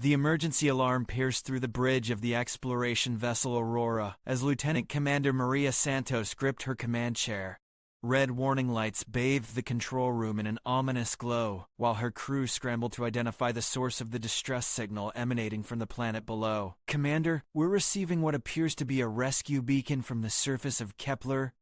The emergency alarm pierced through the bridge of the exploration vessel Aurora as Lieutenant Commander Maria Santos gripped her command chair. Red warning lights bathed the control room in an ominous glow, while her crew scrambled to identify the source of the distress signal emanating from the planet below. "Commander, we're receiving what appears to be a rescue beacon from the surface of Kepler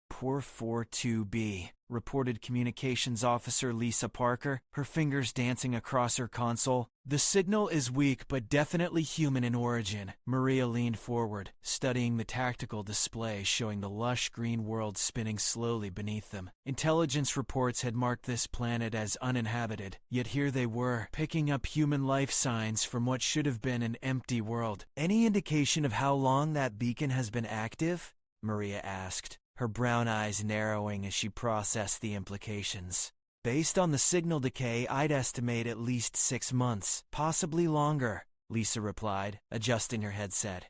442b, reported Communications Officer Lisa Parker, her fingers dancing across her console. "The signal is weak but definitely human in origin." Maria leaned forward, studying the tactical display showing the lush green world spinning slowly beneath them. Intelligence reports had marked this planet as uninhabited, yet here they were, picking up human life signs from what should have been an empty world. "Any indication of how long that beacon has been active?" Maria asked, her brown eyes narrowing as she processed the implications. "Based on the signal decay, I'd estimate at least 6 months, possibly longer," Lisa replied, adjusting her headset.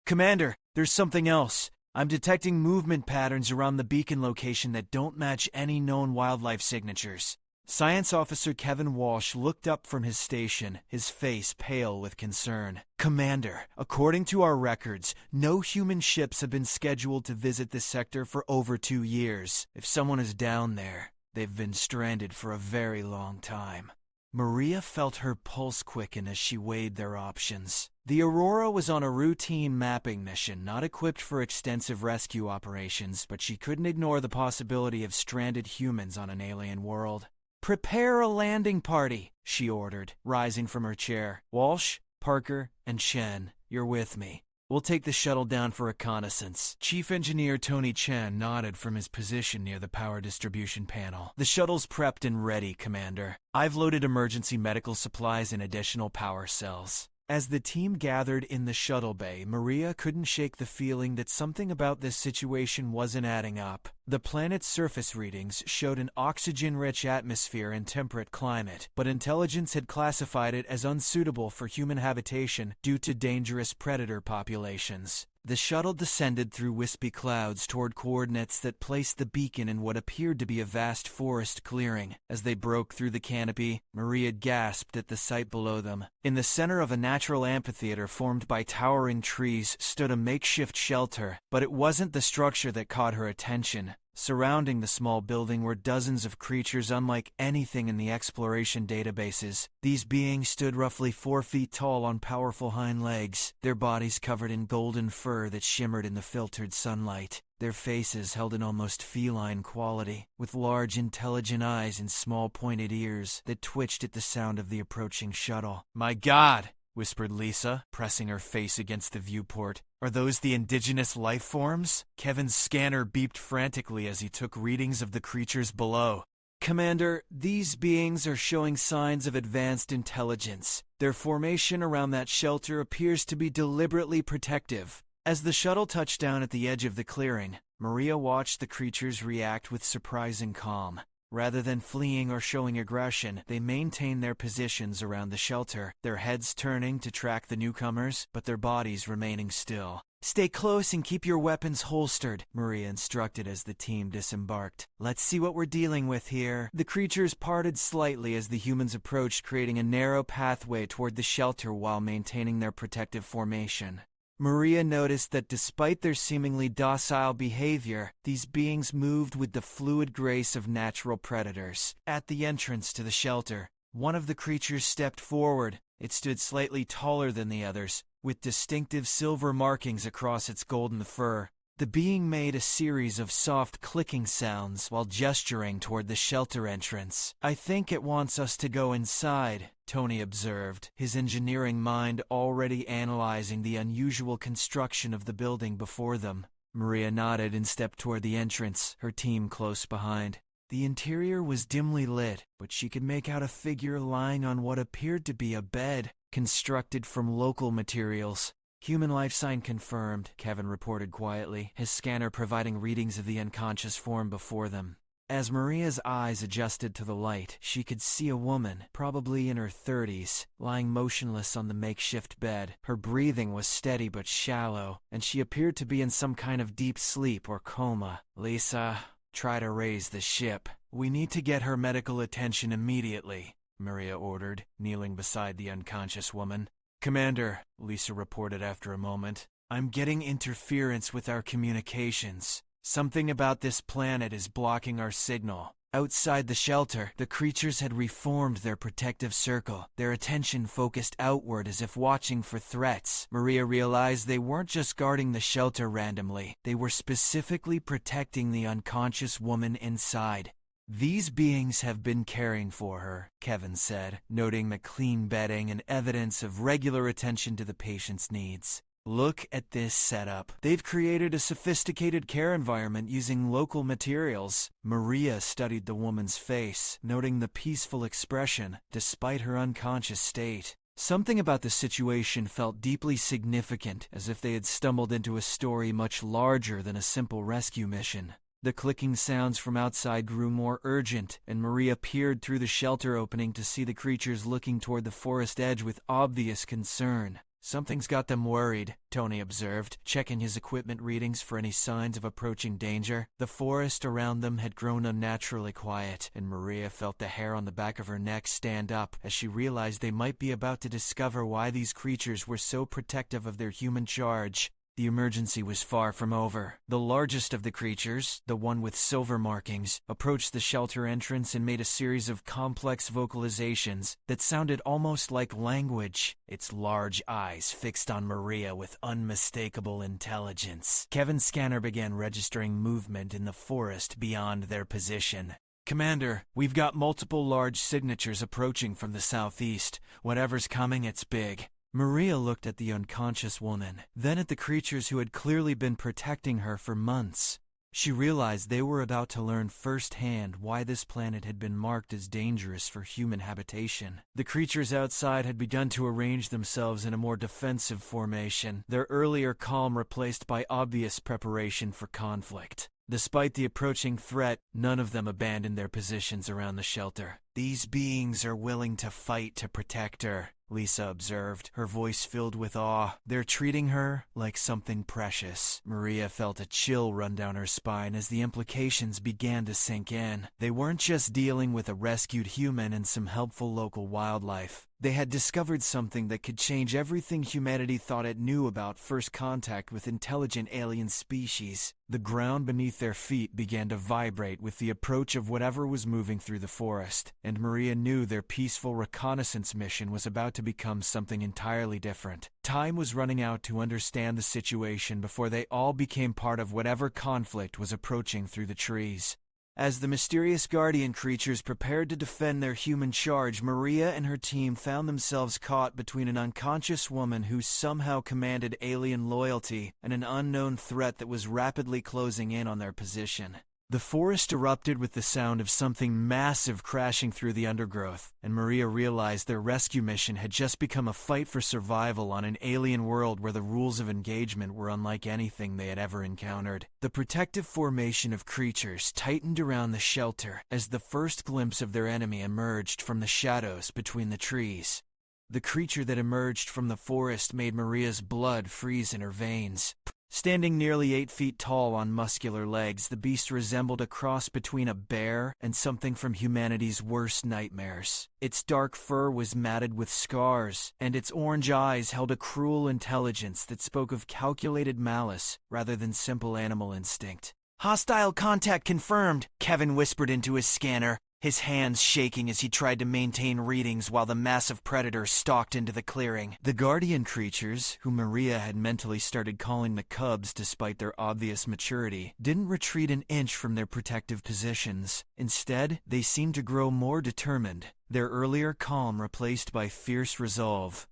"Commander, there's something else. I'm detecting movement patterns around the beacon location that don't match any known wildlife signatures." Science Officer Kevin Walsh looked up from his station, his face pale with concern. "Commander, according to our records, no human ships have been scheduled to visit this sector for over 2 years. If someone is down there, they've been stranded for a very long time." Maria felt her pulse quicken as she weighed their options. The Aurora was on a routine mapping mission, not equipped for extensive rescue operations, but she couldn't ignore the possibility of stranded humans on an alien world. "Prepare a landing party," she ordered, rising from her chair. "Walsh, Parker, and Chen, you're with me. We'll take the shuttle down for reconnaissance." Chief Engineer Tony Chen nodded from his position near the power distribution panel. "The shuttle's prepped and ready, Commander. I've loaded emergency medical supplies and additional power cells." As the team gathered in the shuttle bay, Maria couldn't shake the feeling that something about this situation wasn't adding up. The planet's surface readings showed an oxygen-rich atmosphere and temperate climate, but intelligence had classified it as unsuitable for human habitation due to dangerous predator populations. The shuttle descended through wispy clouds toward coordinates that placed the beacon in what appeared to be a vast forest clearing. As they broke through the canopy, Maria gasped at the sight below them. In the center of a natural amphitheater formed by towering trees stood a makeshift shelter, but it wasn't the structure that caught her attention. Surrounding the small building were dozens of creatures unlike anything in the exploration databases. These beings stood roughly 4 feet tall on powerful hind legs, their bodies covered in golden fur that shimmered in the filtered sunlight. Their faces held an almost feline quality, with large intelligent eyes and small pointed ears that twitched at the sound of the approaching shuttle. "My God!" whispered Lisa, pressing her face against the viewport. "Are those the indigenous life forms?" Kevin's scanner beeped frantically as he took readings of the creatures below. "Commander, these beings are showing signs of advanced intelligence. Their formation around that shelter appears to be deliberately protective." As the shuttle touched down at the edge of the clearing, Maria watched the creatures react with surprising calm. Rather than fleeing or showing aggression, they maintained their positions around the shelter, their heads turning to track the newcomers, but their bodies remaining still. "Stay close and keep your weapons holstered," Maria instructed as the team disembarked. "Let's see what we're dealing with here." The creatures parted slightly as the humans approached, creating a narrow pathway toward the shelter while maintaining their protective formation. Maria noticed that despite their seemingly docile behavior, these beings moved with the fluid grace of natural predators. At the entrance to the shelter, one of the creatures stepped forward. It stood slightly taller than the others, with distinctive silver markings across its golden fur. The being made a series of soft clicking sounds while gesturing toward the shelter entrance. "I think it wants us to go inside," Tony observed, his engineering mind already analyzing the unusual construction of the building before them. Maria nodded and stepped toward the entrance, her team close behind. The interior was dimly lit, but she could make out a figure lying on what appeared to be a bed, constructed from local materials. "Human life sign confirmed," Kevin reported quietly, his scanner providing readings of the unconscious form before them. As Maria's eyes adjusted to the light, she could see a woman, probably in her 30s, lying motionless on the makeshift bed. Her breathing was steady but shallow, and she appeared to be in some kind of deep sleep or coma. "Lisa, try to raise the ship. We need to get her medical attention immediately," Maria ordered, kneeling beside the unconscious woman. Commander, Lisa reported after a moment, I'm getting interference with our communications. Something about this planet is blocking our signal. Outside the shelter, the creatures had reformed their protective circle, their attention focused outward as if watching for threats. Maria realized they weren't just guarding the shelter randomly, they were specifically protecting the unconscious woman inside. These beings have been caring for her, Kevin said, noting the clean bedding and evidence of regular attention to the patient's needs. Look at this setup. They've created a sophisticated care environment using local materials. Maria studied the woman's face, noting the peaceful expression despite her unconscious state. Something about the situation felt deeply significant, as if they had stumbled into a story much larger than a simple rescue mission. The clicking sounds from outside grew more urgent, and Maria peered through the shelter opening to see the creatures looking toward the forest edge with obvious concern. Something's got them worried, Tony observed, checking his equipment readings for any signs of approaching danger. The forest around them had grown unnaturally quiet, and Maria felt the hair on the back of her neck stand up as she realized they might be about to discover why these creatures were so protective of their human charge. The emergency was far from over. The largest of the creatures, the one with silver markings, approached the shelter entrance and made a series of complex vocalizations that sounded almost like language, its large eyes fixed on Maria with unmistakable intelligence. Kevin's scanner began registering movement in the forest beyond their position. Commander, we've got multiple large signatures approaching from the southeast. Whatever's coming, it's big. Maria looked at the unconscious woman, then at the creatures who had clearly been protecting her for months. She realized they were about to learn firsthand why this planet had been marked as dangerous for human habitation. The creatures outside had begun to arrange themselves in a more defensive formation, their earlier calm replaced by obvious preparation for conflict. Despite the approaching threat, none of them abandoned their positions around the shelter. These beings are willing to fight to protect her, Lisa observed, her voice filled with awe. They're treating her like something precious. Maria felt a chill run down her spine as the implications began to sink in. They weren't just dealing with a rescued human and some helpful local wildlife. They had discovered something that could change everything humanity thought it knew about first contact with intelligent alien species. The ground beneath their feet began to vibrate with the approach of whatever was moving through the forest, and Maria knew their peaceful reconnaissance mission was about to become something entirely different. Time was running out to understand the situation before they all became part of whatever conflict was approaching through the trees. As the mysterious guardian creatures prepared to defend their human charge, Maria and her team found themselves caught between an unconscious woman who somehow commanded alien loyalty and an unknown threat that was rapidly closing in on their position. The forest erupted with the sound of something massive crashing through the undergrowth, and Maria realized their rescue mission had just become a fight for survival on an alien world where the rules of engagement were unlike anything they had ever encountered. The protective formation of creatures tightened around the shelter as the first glimpse of their enemy emerged from the shadows between the trees. The creature that emerged from the forest made Maria's blood freeze in her veins. Standing nearly 8 feet tall on muscular legs, the beast resembled a cross between a bear and something from humanity's worst nightmares. Its dark fur was matted with scars, and its orange eyes held a cruel intelligence that spoke of calculated malice rather than simple animal instinct. "Hostile contact confirmed," Kevin whispered into his scanner, his hands shaking as he tried to maintain readings while the massive predator stalked into the clearing. The guardian creatures, who Maria had mentally started calling the cubs despite their obvious maturity, didn't retreat an inch from their protective positions. Instead, they seemed to grow more determined, their earlier calm replaced by fierce resolve.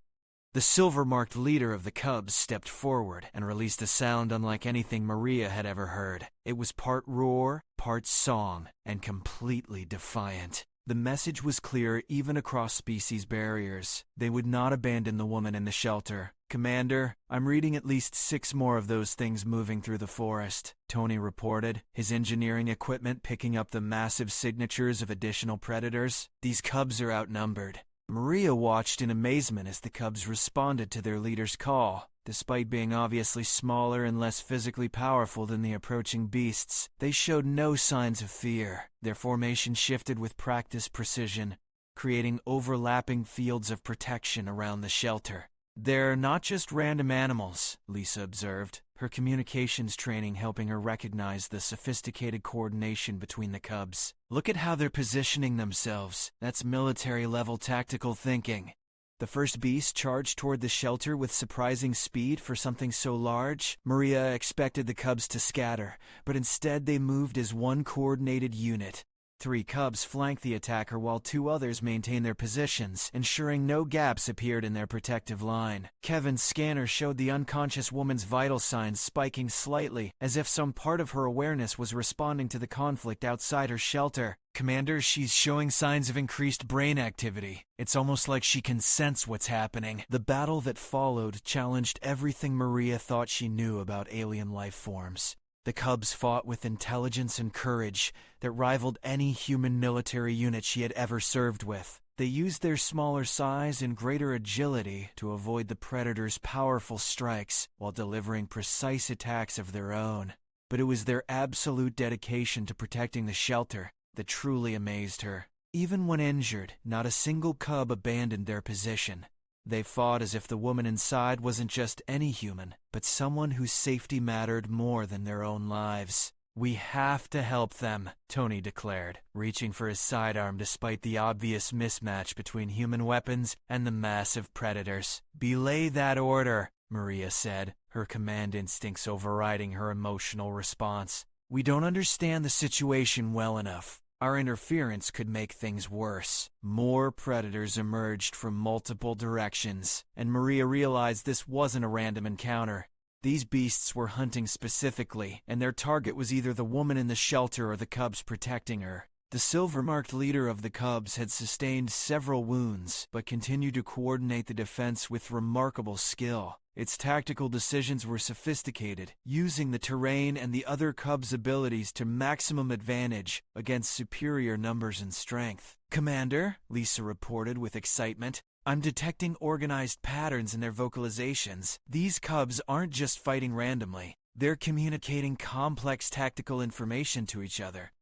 The silver-marked leader of the cubs stepped forward and released a sound unlike anything Maria had ever heard. It was part roar, part song, and completely defiant. The message was clear even across species barriers. They would not abandon the woman in the shelter. "Commander, I'm reading at least 6 more of those things moving through the forest," Tony reported, his engineering equipment picking up the massive signatures of additional predators. "These cubs are outnumbered." Maria watched in amazement as the cubs responded to their leader's call. Despite being obviously smaller and less physically powerful than the approaching beasts, they showed no signs of fear. Their formation shifted with practiced precision, creating overlapping fields of protection around the shelter. They're not just random animals, Lisa observed, her communications training helping her recognize the sophisticated coordination between the cubs. Look at how they're positioning themselves. That's military-level tactical thinking. The first beast charged toward the shelter with surprising speed for something so large. Maria expected the cubs to scatter, but instead they moved as one coordinated unit. 3 cubs flanked the attacker while 2 others maintained their positions, ensuring no gaps appeared in their protective line. Kevin's scanner showed the unconscious woman's vital signs spiking slightly, as if some part of her awareness was responding to the conflict outside her shelter. Commander, she's showing signs of increased brain activity. It's almost like she can sense what's happening. The battle that followed challenged everything Maria thought she knew about alien life forms. The cubs fought with intelligence and courage that rivaled any human military unit she had ever served with. They used their smaller size and greater agility to avoid the predator's powerful strikes while delivering precise attacks of their own. But it was their absolute dedication to protecting the shelter that truly amazed her. Even when injured, not a single cub abandoned their position. They fought as if the woman inside wasn't just any human, but someone whose safety mattered more than their own lives. "We have to help them," Tony declared, reaching for his sidearm despite the obvious mismatch between human weapons and the massive predators. "Belay that order," Maria said, her command instincts overriding her emotional response. "We don't understand the situation well enough. Our interference could make things worse." More predators emerged from multiple directions, and Maria realized this wasn't a random encounter. These beasts were hunting specifically, and their target was either the woman in the shelter or the cubs protecting her. The silver-marked leader of the cubs had sustained several wounds, but continued to coordinate the defense with remarkable skill. Its tactical decisions were sophisticated, using the terrain and the other cubs' abilities to maximum advantage against superior numbers and strength. "Commander," Lisa reported with excitement, "I'm detecting organized patterns in their vocalizations. These cubs aren't just fighting randomly. They're communicating complex tactical information to each other."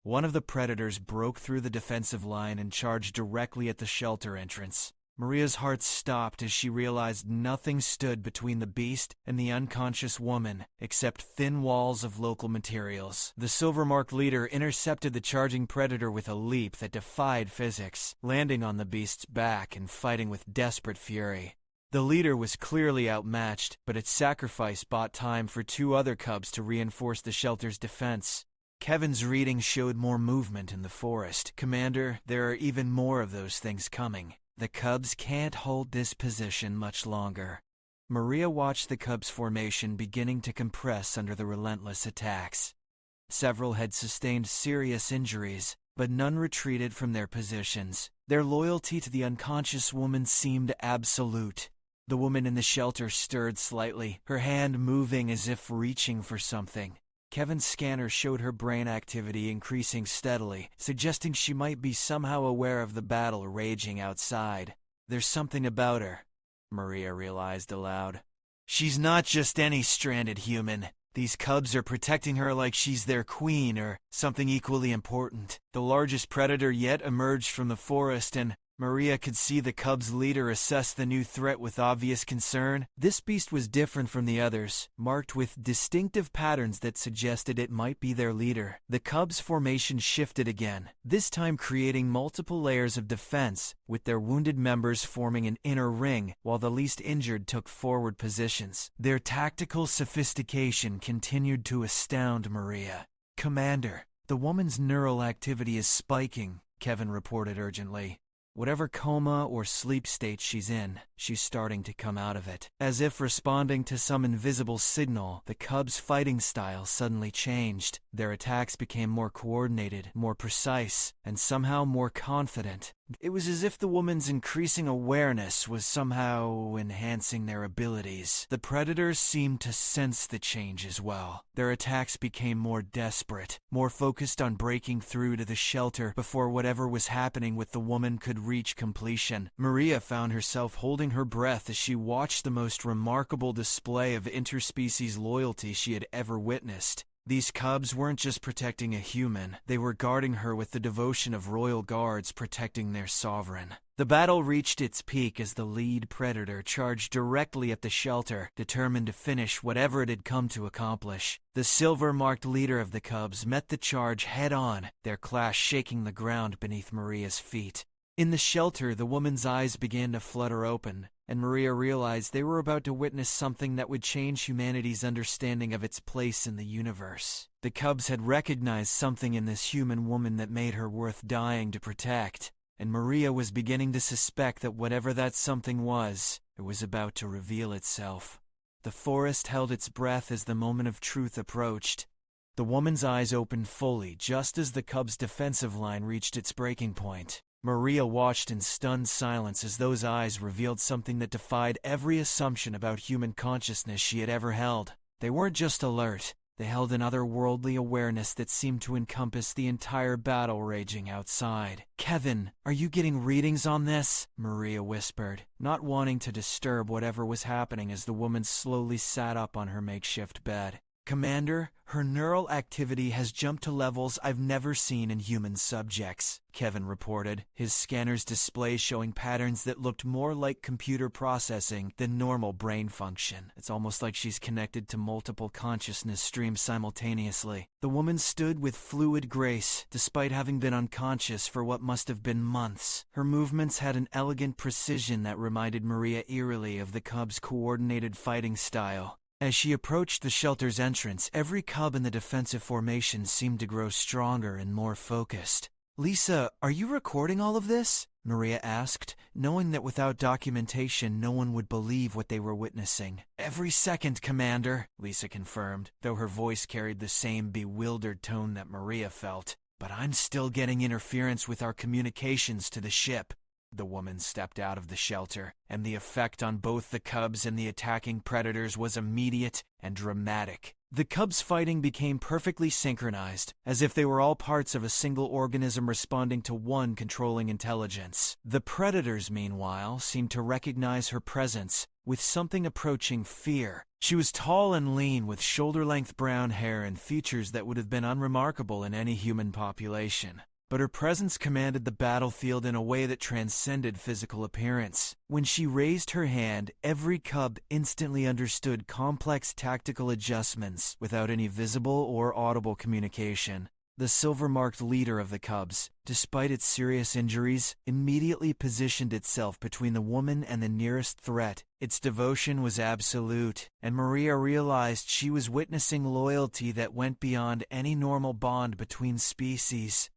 One of the predators broke through the defensive line and charged directly at the shelter entrance. Maria's heart stopped as she realized nothing stood between the beast and the unconscious woman except thin walls of local materials. The silver-marked leader intercepted the charging predator with a leap that defied physics, landing on the beast's back and fighting with desperate fury. The leader was clearly outmatched, but its sacrifice bought time for 2 other cubs to reinforce the shelter's defense. Kevin's reading showed more movement in the forest. "Commander, there are even more of those things coming. The cubs can't hold this position much longer." Maria watched the cubs' formation beginning to compress under the relentless attacks. Several had sustained serious injuries, but none retreated from their positions. Their loyalty to the unconscious woman seemed absolute. The woman in the shelter stirred slightly, her hand moving as if reaching for something. Kevin's scanner showed her brain activity increasing steadily, suggesting she might be somehow aware of the battle raging outside. "There's something about her," Maria realized aloud. "She's not just any stranded human. These cubs are protecting her like she's their queen or something equally important." The largest predator yet emerged from the forest, and Maria could see the cubs' leader assess the new threat with obvious concern. This beast was different from the others, marked with distinctive patterns that suggested it might be their leader. The cubs' formation shifted again, this time creating multiple layers of defense, with their wounded members forming an inner ring, while the least injured took forward positions. Their tactical sophistication continued to astound Maria. "Commander, the woman's neural activity is spiking," Kevin reported urgently. "Whatever coma or sleep state she's in, she's starting to come out of it." As if responding to some invisible signal, the cubs' fighting style suddenly changed. Their attacks became more coordinated, more precise, and somehow more confident. It was as if the woman's increasing awareness was somehow enhancing their abilities. The predators seemed to sense the change as well. Their attacks became more desperate, more focused on breaking through to the shelter before whatever was happening with the woman could reach completion. Maria found herself holding her breath as she watched the most remarkable display of interspecies loyalty she had ever witnessed. These cubs weren't just protecting a human, they were guarding her with the devotion of royal guards protecting their sovereign. The battle reached its peak as the lead predator charged directly at the shelter, determined to finish whatever it had come to accomplish. The silver-marked leader of the cubs met the charge head-on, their clash shaking the ground beneath Maria's feet. In the shelter, the woman's eyes began to flutter open, and Maria realized they were about to witness something that would change humanity's understanding of its place in the universe. The cubs had recognized something in this human woman that made her worth dying to protect, and Maria was beginning to suspect that whatever that something was, it was about to reveal itself. The forest held its breath as the moment of truth approached. The woman's eyes opened fully just as the cubs' defensive line reached its breaking point. Maria watched in stunned silence as those eyes revealed something that defied every assumption about human consciousness she had ever held. They weren't just alert, they held an otherworldly awareness that seemed to encompass the entire battle raging outside. "Kevin, are you getting readings on this?" Maria whispered, not wanting to disturb whatever was happening as the woman slowly sat up on her makeshift bed. "Commander, her neural activity has jumped to levels I've never seen in human subjects," Kevin reported, his scanner's display showing patterns that looked more like computer processing than normal brain function. It's almost like she's connected to multiple consciousness streams simultaneously. The woman stood with fluid grace, despite having been unconscious for what must have been months. Her movements had an elegant precision that reminded Maria eerily of the cub's coordinated fighting style. As she approached the shelter's entrance, every cub in the defensive formation seemed to grow stronger and more focused. "Lisa, are you recording all of this?" Maria asked, knowing that without documentation no one would believe what they were witnessing. "Every second, Commander," Lisa confirmed, though her voice carried the same bewildered tone that Maria felt. "But I'm still getting interference with our communications to the ship." The woman stepped out of the shelter, and the effect on both the cubs and the attacking predators was immediate and dramatic. The cubs' fighting became perfectly synchronized, as if they were all parts of a single organism responding to one controlling intelligence. The predators, meanwhile, seemed to recognize her presence, with something approaching fear. She was tall and lean, with shoulder-length brown hair and features that would have been unremarkable in any human population. But her presence commanded the battlefield in a way that transcended physical appearance. When she raised her hand, every cub instantly understood complex tactical adjustments without any visible or audible communication. The silver-marked leader of the cubs, despite its serious injuries, immediately positioned itself between the woman and the nearest threat. Its devotion was absolute, and Maria realized she was witnessing loyalty that went beyond any normal bond between species.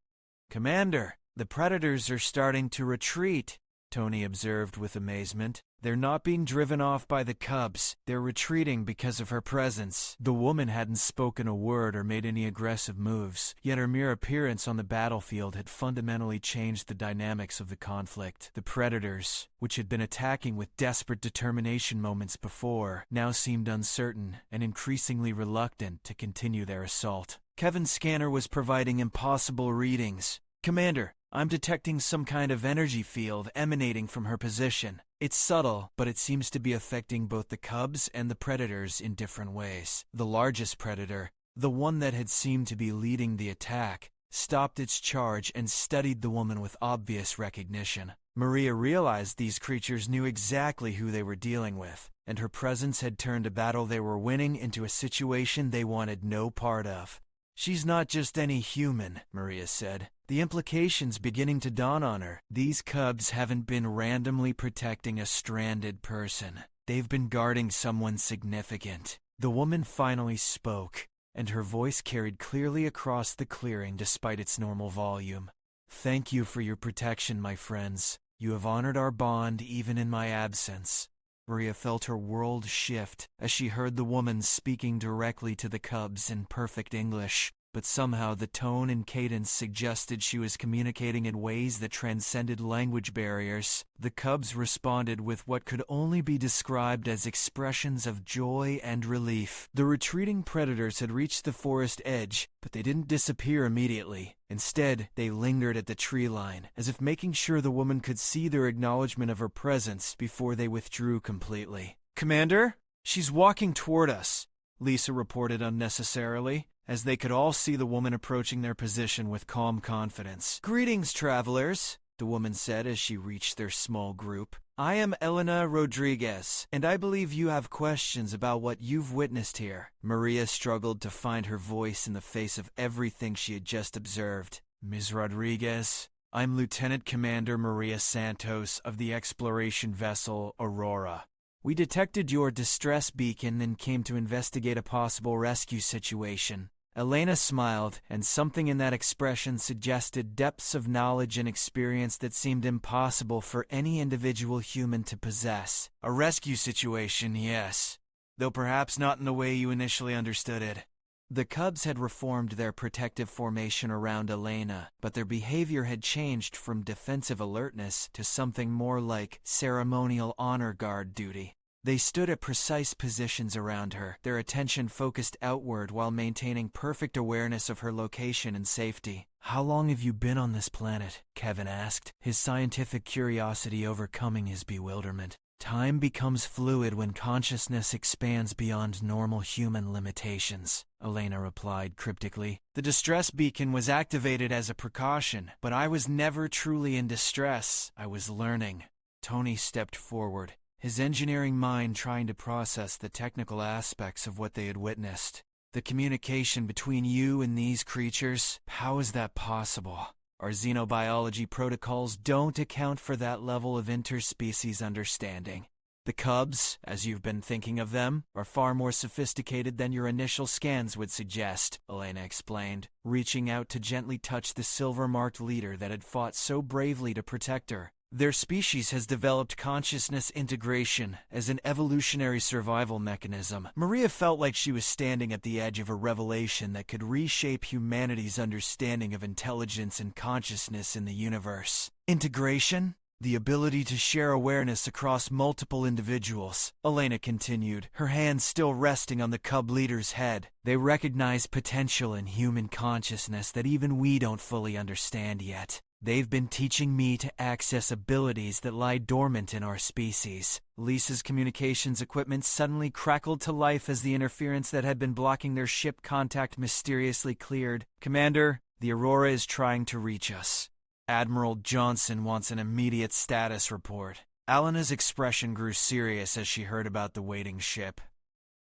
"Commander, the predators are starting to retreat," Tony observed with amazement. "They're not being driven off by the cubs. They're retreating because of her presence." The woman hadn't spoken a word or made any aggressive moves, yet her mere appearance on the battlefield had fundamentally changed the dynamics of the conflict. The predators, which had been attacking with desperate determination moments before, now seemed uncertain and increasingly reluctant to continue their assault. Kevin's scanner was providing impossible readings. "Commander, I'm detecting some kind of energy field emanating from her position. It's subtle, but it seems to be affecting both the cubs and the predators in different ways." The largest predator, the one that had seemed to be leading the attack, stopped its charge and studied the woman with obvious recognition. Maria realized these creatures knew exactly who they were dealing with, and her presence had turned a battle they were winning into a situation they wanted no part of. "She's not just any human," Maria said, the implications beginning to dawn on her. These cubs haven't been randomly protecting a stranded person. They've been guarding someone significant. The woman finally spoke, and her voice carried clearly across the clearing despite its normal volume. "Thank you for your protection, my friends. You have honored our bond even in my absence." Maria felt her world shift as she heard the woman speaking directly to the cubs in perfect English, but somehow the tone and cadence suggested she was communicating in ways that transcended language barriers. The cubs responded with what could only be described as expressions of joy and relief. The retreating predators had reached the forest edge, but they didn't disappear immediately. Instead, they lingered at the tree line, as if making sure the woman could see their acknowledgement of her presence before they withdrew completely. "Commander, she's walking toward us," Lisa reported unnecessarily, as they could all see the woman approaching their position with calm confidence. "Greetings, travelers," the woman said as she reached their small group. "I am Elena Rodriguez, and I believe you have questions about what you've witnessed here." Maria struggled to find her voice in the face of everything she had just observed. "Ms. Rodriguez, I'm Lieutenant Commander Maria Santos of the exploration vessel Aurora. We detected your distress beacon and came to investigate a possible rescue situation." Elena smiled, and something in that expression suggested depths of knowledge and experience that seemed impossible for any individual human to possess. "A rescue situation, yes, though perhaps not in the way you initially understood it." The cubs had reformed their protective formation around Elena, but their behavior had changed from defensive alertness to something more like ceremonial honor guard duty. They stood at precise positions around her, their attention focused outward while maintaining perfect awareness of her location and safety. "How long have you been on this planet?" Kevin asked, his scientific curiosity overcoming his bewilderment. "Time becomes fluid when consciousness expands beyond normal human limitations," Elena replied cryptically. "The distress beacon was activated as a precaution, but I was never truly in distress. I was learning." Tony stepped forward, his engineering mind trying to process the technical aspects of what they had witnessed. "The communication between you and these creatures, how is that possible? Our xenobiology protocols don't account for that level of interspecies understanding. The cubs, as you've been thinking of them, are far more sophisticated than your initial scans would suggest," Elena explained, reaching out to gently touch the silver-marked leader that had fought so bravely to protect her. "Their species has developed consciousness integration as an evolutionary survival mechanism." Maria felt like she was standing at the edge of a revelation that could reshape humanity's understanding of intelligence and consciousness in the universe. "Integration? The ability to share awareness across multiple individuals," Elena continued, her hand still resting on the cub leader's head. "They recognize potential in human consciousness that even we don't fully understand yet. They've been teaching me to access abilities that lie dormant in our species." Lisa's communications equipment suddenly crackled to life as the interference that had been blocking their ship contact mysteriously cleared. "Commander, the Aurora is trying to reach us. Admiral Johnson wants an immediate status report." Elena's expression grew serious as she heard about the waiting ship.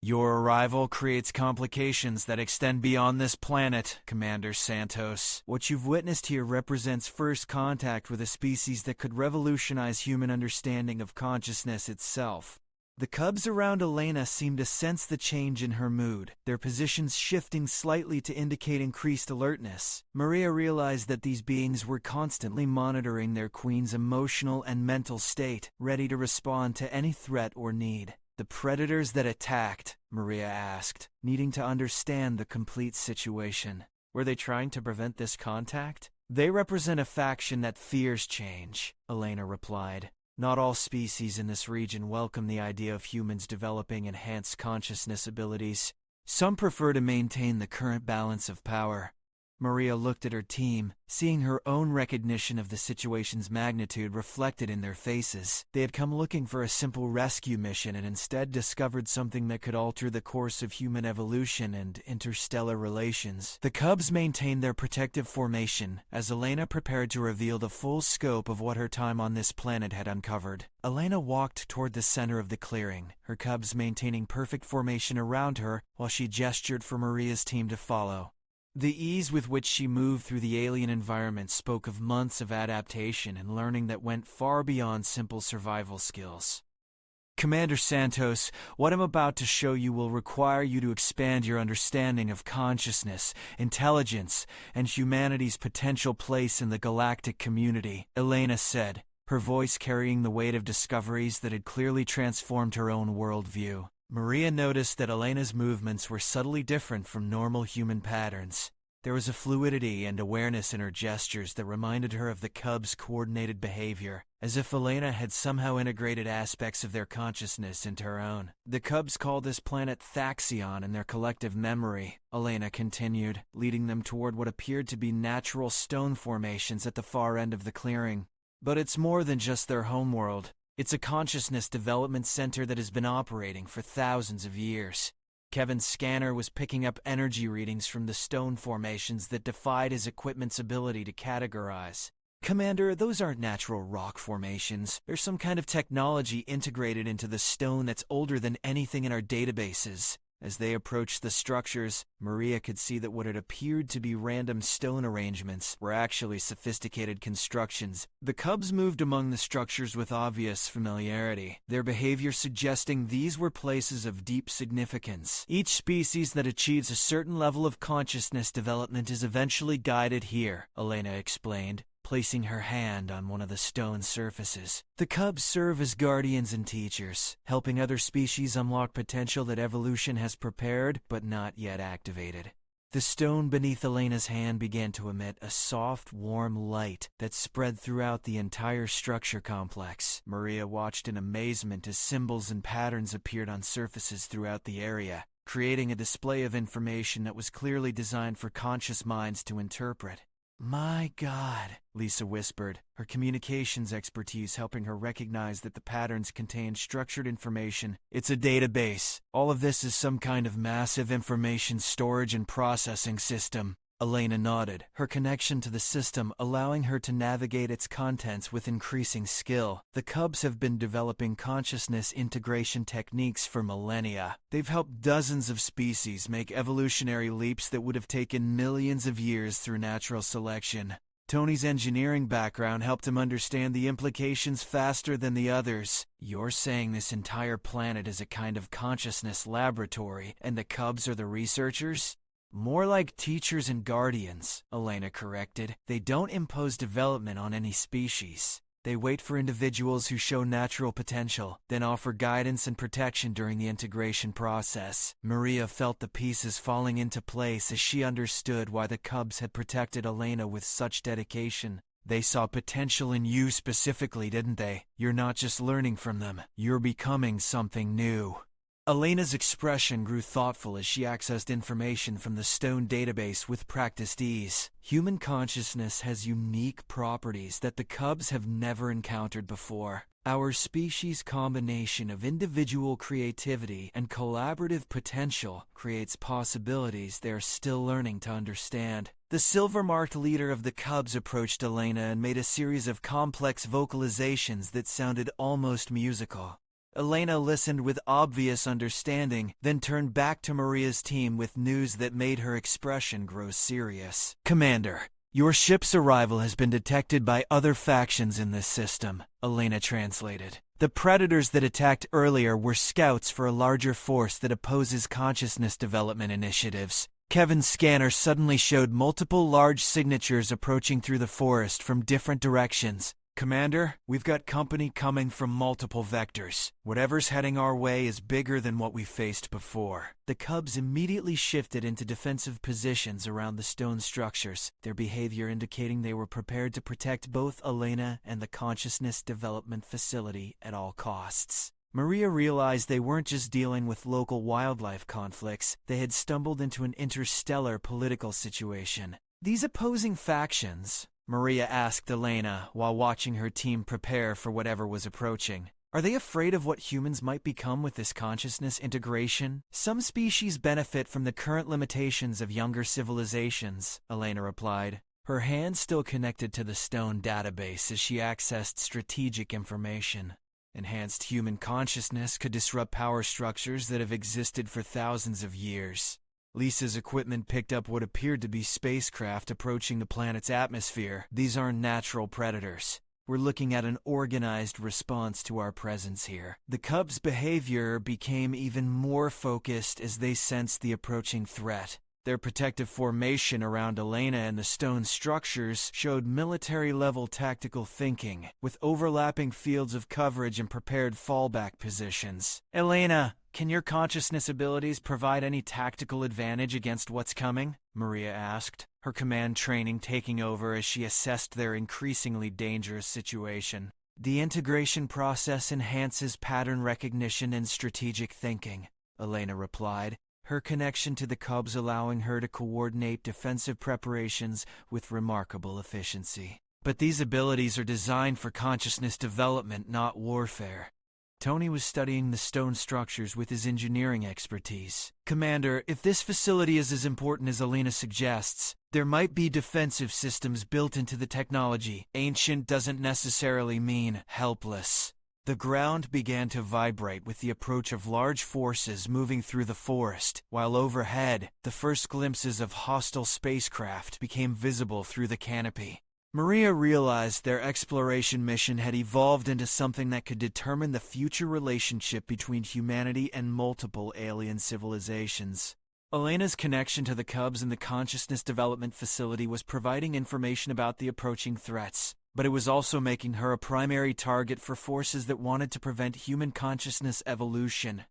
"Your arrival creates complications that extend beyond this planet, Commander Santos. What you've witnessed here represents first contact with a species that could revolutionize human understanding of consciousness itself." The cubs around Elena seemed to sense the change in her mood, their positions shifting slightly to indicate increased alertness. Maria realized that these beings were constantly monitoring their queen's emotional and mental state, ready to respond to any threat or need. "The predators that attacked," Maria asked, needing to understand the complete situation. "Were they trying to prevent this contact?" "They represent a faction that fears change," Elena replied. "Not all species in this region welcome the idea of humans developing enhanced consciousness abilities. Some prefer to maintain the current balance of power." Maria looked at her team, seeing her own recognition of the situation's magnitude reflected in their faces. They had come looking for a simple rescue mission and instead discovered something that could alter the course of human evolution and interstellar relations. The cubs maintained their protective formation as Elena prepared to reveal the full scope of what her time on this planet had uncovered. Elena walked toward the center of the clearing, her cubs maintaining perfect formation around her while she gestured for Maria's team to follow. The ease with which she moved through the alien environment spoke of months of adaptation and learning that went far beyond simple survival skills. "Commander Santos, what I'm about to show you will require you to expand your understanding of consciousness, intelligence, and humanity's potential place in the galactic community," Elena said, her voice carrying the weight of discoveries that had clearly transformed her own worldview. Maria noticed that Elena's movements were subtly different from normal human patterns. There was a fluidity and awareness in her gestures that reminded her of the cubs' coordinated behavior, as if Elena had somehow integrated aspects of their consciousness into her own. "The cubs call this planet Thaxion in their collective memory," Elena continued, leading them toward what appeared to be natural stone formations at the far end of the clearing. "But it's more than just their homeworld. It's a consciousness development center that has been operating for thousands of years. Kevin's scanner was picking up energy readings from the stone formations that defied his equipment's ability to categorize. "Commander, those aren't natural rock formations. There's some kind of technology integrated into the stone that's older than anything in our databases." As they approached the structures, Maria could see that what had appeared to be random stone arrangements were actually sophisticated constructions. The cubs moved among the structures with obvious familiarity, their behavior suggesting these were places of deep significance. Each species that achieves a certain level of consciousness development is eventually guided here, Elena explained, placing her hand on one of the stone surfaces. "The cubs serve as guardians and teachers, helping other species unlock potential that evolution has prepared but not yet activated." The stone beneath Elena's hand began to emit a soft, warm light that spread throughout the entire structure complex. Maria watched in amazement as symbols and patterns appeared on surfaces throughout the area, creating a display of information that was clearly designed for conscious minds to interpret. "My God," Lisa whispered, her communications expertise helping her recognize that the patterns contained structured information. "It's a database. All of this is some kind of massive information storage and processing system." Elena nodded, her connection to the system allowing her to navigate its contents with increasing skill. The cubs have been developing consciousness integration techniques for millennia. They've helped dozens of species make evolutionary leaps that would have taken millions of years through natural selection. Tony's engineering background helped him understand the implications faster than the others. "You're saying this entire planet is a kind of consciousness laboratory, and the cubs are the researchers?" "More like teachers and guardians," Elena corrected. "They don't impose development on any species. They wait for individuals who show natural potential, then offer guidance and protection during the integration process." Maria felt the pieces falling into place as she understood why the cubs had protected Elena with such dedication. They saw potential in you specifically, didn't they? You're not just learning from them, you're becoming something new. Elena's expression grew thoughtful as she accessed information from the stone database with practiced ease. Human consciousness has unique properties that the cubs have never encountered before. Our species' combination of individual creativity and collaborative potential creates possibilities they are still learning to understand. The silver-marked leader of the cubs approached Elena and made a series of complex vocalizations that sounded almost musical. Elena listened with obvious understanding, then turned back to Maria's team with news that made her expression grow serious. "Commander, your ship's arrival has been detected by other factions in this system," Elena translated. "The predators that attacked earlier were scouts for a larger force that opposes consciousness development initiatives." Kevin's scanner suddenly showed multiple large signatures approaching through the forest from different directions. "Commander, we've got company coming from multiple vectors. Whatever's heading our way is bigger than what we faced before." The cubs immediately shifted into defensive positions around the stone structures, their behavior indicating they were prepared to protect both Elena and the consciousness development facility at all costs. Maria realized they weren't just dealing with local wildlife conflicts, they had stumbled into an interstellar political situation. "These opposing factions," Maria asked Elena while watching her team prepare for whatever was approaching, "are they afraid of what humans might become with this consciousness integration?" "Some species benefit from the current limitations of younger civilizations," Elena replied, her hand still connected to the stone database as she accessed strategic information. Enhanced human consciousness could disrupt power structures that have existed for thousands of years. Lisa's equipment picked up what appeared to be spacecraft approaching the planet's atmosphere. "These aren't natural predators. We're looking at an organized response to our presence here." The cubs' behavior became even more focused as they sensed the approaching threat. Their protective formation around Elena and the stone structures showed military-level tactical thinking, with overlapping fields of coverage and prepared fallback positions. "Elena, can your consciousness abilities provide any tactical advantage against what's coming?" Maria asked, her command training taking over as she assessed their increasingly dangerous situation. "The integration process enhances pattern recognition and strategic thinking," Elena replied, her connection to the cubs allowing her to coordinate defensive preparations with remarkable efficiency. "But these abilities are designed for consciousness development, not warfare." Tony was studying the stone structures with his engineering expertise. Commander, if this facility is as important as Elena suggests, there might be defensive systems built into the technology. Ancient doesn't necessarily mean helpless. The ground began to vibrate with the approach of large forces moving through the forest, while overhead, the first glimpses of hostile spacecraft became visible through the canopy. Maria realized their exploration mission had evolved into something that could determine the future relationship between humanity and multiple alien civilizations. Elena's connection to the Cubs and the Consciousness Development Facility was providing information about the approaching threats, but it was also making her a primary target for forces that wanted to prevent human consciousness evolution.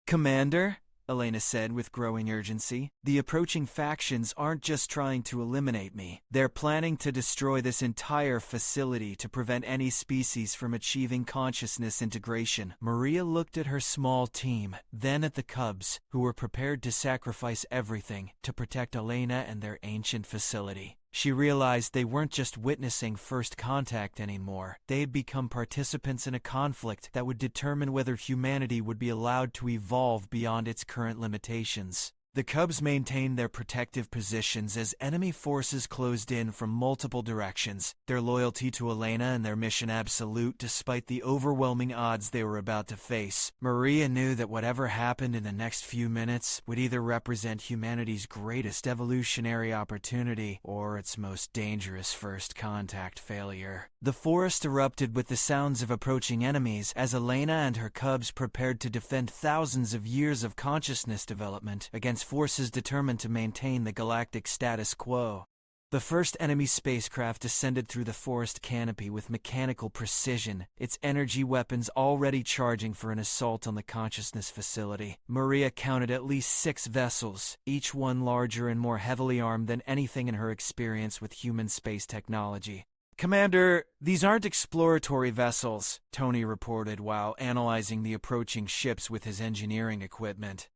Commander, Elena said with growing urgency, the approaching factions aren't just trying to eliminate me. They're planning to destroy this entire facility to prevent any species from achieving consciousness integration. Maria looked at her small team, then at the Cubs, who were prepared to sacrifice everything to protect Elena and their ancient facility. She realized they weren't just witnessing first contact anymore. They had become participants in a conflict that would determine whether humanity would be allowed to evolve beyond its current limitations. The Cubs maintained their protective positions as enemy forces closed in from multiple directions, their loyalty to Elena and their mission absolute despite the overwhelming odds they were about to face. Maria knew that whatever happened in the next few minutes would either represent humanity's greatest evolutionary opportunity or its most dangerous first contact failure. The forest erupted with the sounds of approaching enemies as Elena and her Cubs prepared to defend thousands of years of consciousness development against forces determined to maintain the galactic status quo. The first enemy spacecraft descended through the forest canopy with mechanical precision, its energy weapons already charging for an assault on the consciousness facility. Maria counted at least 6 vessels, each one larger and more heavily armed than anything in her experience with human space technology. Commander, these aren't exploratory vessels, Tony reported while analyzing the approaching ships with his engineering equipment.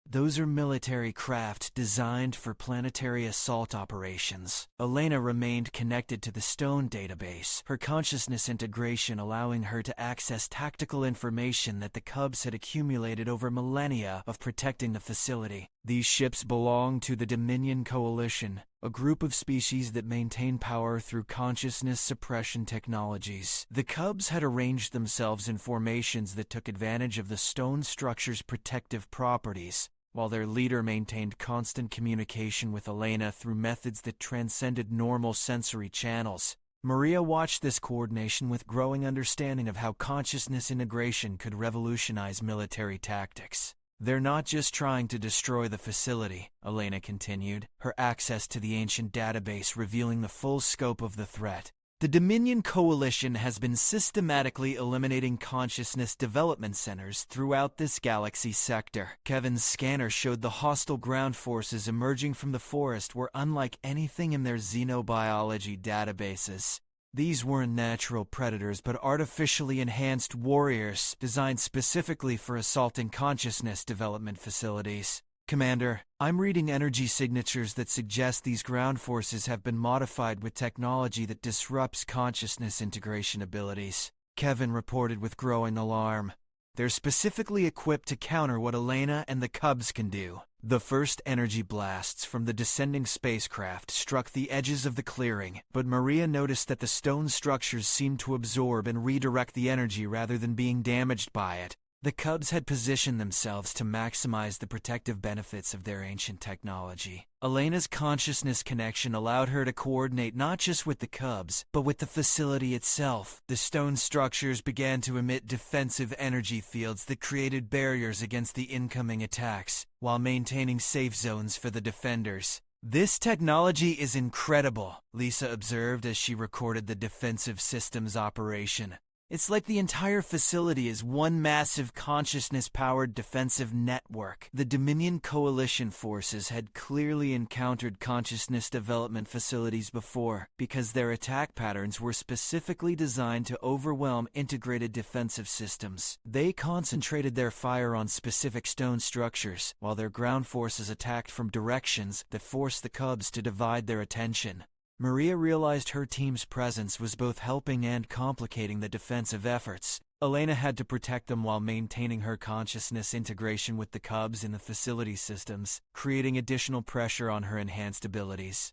Those are military craft designed for planetary assault operations. Elena remained connected to the Stone database, her consciousness integration allowing her to access tactical information that the Cubs had accumulated over millennia of protecting the facility. These ships belong to the Dominion Coalition, a group of species that maintain power through consciousness suppression technologies. The Cubs had arranged themselves in formations that took advantage of the stone structure's protective properties, while their leader maintained constant communication with Elena through methods that transcended normal sensory channels. Maria watched this coordination with growing understanding of how consciousness integration could revolutionize military tactics. They're not just trying to destroy the facility, Elena continued, her access to the ancient database revealing the full scope of the threat. The Dominion Coalition has been systematically eliminating consciousness development centers throughout this galaxy sector. Kevin's scanner showed the hostile ground forces emerging from the forest were unlike anything in their xenobiology databases. These weren't natural predators but artificially enhanced warriors designed specifically for assaulting consciousness development facilities. Commander, I'm reading energy signatures that suggest these ground forces have been modified with technology that disrupts consciousness integration abilities, Kevin reported with growing alarm. They're specifically equipped to counter what Elena and the Cubs can do. The first energy blasts from the descending spacecraft struck the edges of the clearing, but Maria noticed that the stone structures seemed to absorb and redirect the energy rather than being damaged by it. The Cubs had positioned themselves to maximize the protective benefits of their ancient technology. Elena's consciousness connection allowed her to coordinate not just with the Cubs, but with the facility itself. The stone structures began to emit defensive energy fields that created barriers against the incoming attacks, while maintaining safe zones for the defenders. This technology is incredible, Lisa observed as she recorded the defensive systems operation. It's like the entire facility is one massive consciousness-powered defensive network. The Dominion Coalition forces had clearly encountered consciousness development facilities before, because their attack patterns were specifically designed to overwhelm integrated defensive systems. They concentrated their fire on specific stone structures, while their ground forces attacked from directions that forced the Cubs to divide their attention. Maria realized her team's presence was both helping and complicating the defensive efforts. Elena had to protect them while maintaining her consciousness integration with the Cubs in the facility systems, creating additional pressure on her enhanced abilities.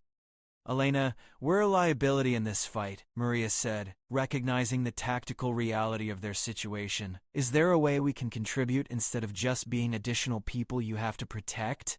Elena, we're a liability in this fight, Maria said, recognizing the tactical reality of their situation. Is there a way we can contribute instead of just being additional people you have to protect?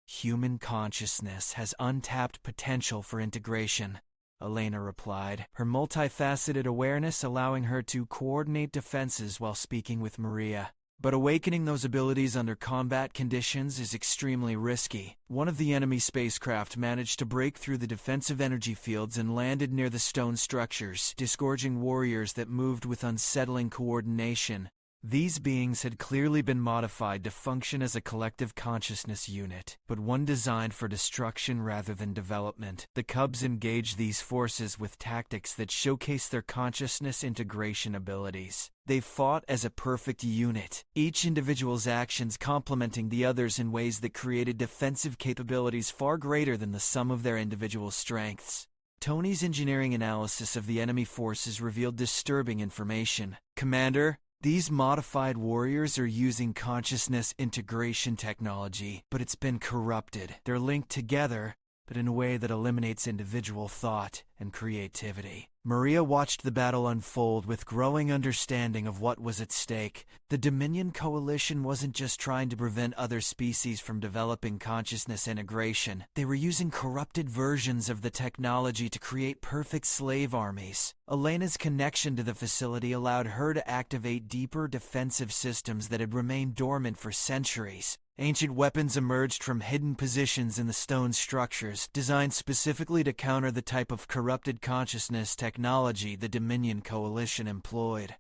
Human consciousness has untapped potential for integration, Elena replied, her multifaceted awareness allowing her to coordinate defenses while speaking with Maria. But awakening those abilities under combat conditions is extremely risky. One of the enemy spacecraft managed to break through the defensive energy fields and landed near the stone structures, disgorging warriors that moved with unsettling coordination. These beings had clearly been modified to function as a collective consciousness unit, but one designed for destruction rather than development. The Cubs engaged these forces with tactics that showcase their consciousness integration abilities. They fought as a perfect unit, each individual's actions complementing the others in ways that created defensive capabilities far greater than the sum of their individual strengths. Tony's engineering analysis of the enemy forces revealed disturbing information. Commander, these modified warriors are using consciousness integration technology, but it's been corrupted. They're linked together, but in a way that eliminates individual thought and creativity. Maria watched the battle unfold with growing understanding of what was at stake. The Dominion Coalition wasn't just trying to prevent other species from developing consciousness integration. They were using corrupted versions of the technology to create perfect slave armies. Elena's connection to the facility allowed her to activate deeper defensive systems that had remained dormant for centuries. Ancient weapons emerged from hidden positions in the stone structures, designed specifically to counter the type of corrupted consciousness technology the Dominion Coalition employed.